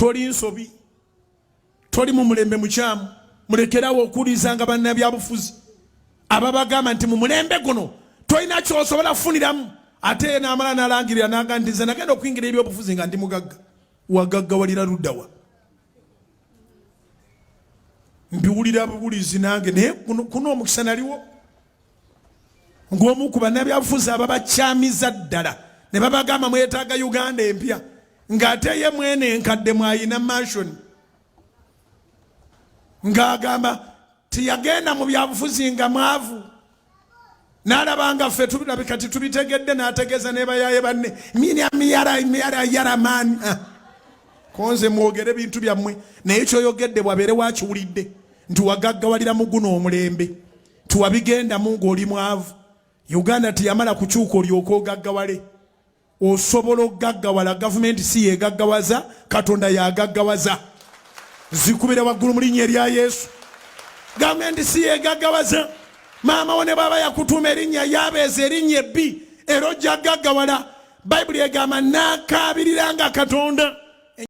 toli nsobi toli mu mulembe mukyamu mulekerawo okuwulizanga bannabyabufuzi ababagamba nti mu mulembe guno tolina kyosobola kufuniramu ate n'amala n'alangirira n'aga nti nze nagenda okuyingira ebyobufuzi nga ndi mugagga wagaggawalira luddawa mbiwulira buwulizi nange naye kuno omukisa naliwo ng'omu ku bannabyabufuzi ababakyamiza ddala ne babagamba mwetaaga Uganda empya ng'ate ye mwene enkadde mwayina mansion ng'agamba tiyagenda mu byabufuzi nga mwavu n'alabanga ffe tulabika tubitegedde n'ategeeza ne bayaye banne miyara maani konze mwogere bintu byammwe naye kyoyogedde bwabeere wakiwulidde nti wagaggawalira mu guno omulembe tiwabigendamu ng'oli mwavu Uganda tiyamala kukyuka olyoka ogaggawale osobola okugaggawala gavumenti si yegaggawaza Katonda yagaggawaza zikubire waggulu mu linnya erya Yesu gavumenti si yegaggawaza maama wo ne baba yakutuuma erinnya yabeeza erinnya ebbi era ojja gaggawala Bayibuli egamba n'akaabiriranga Katonda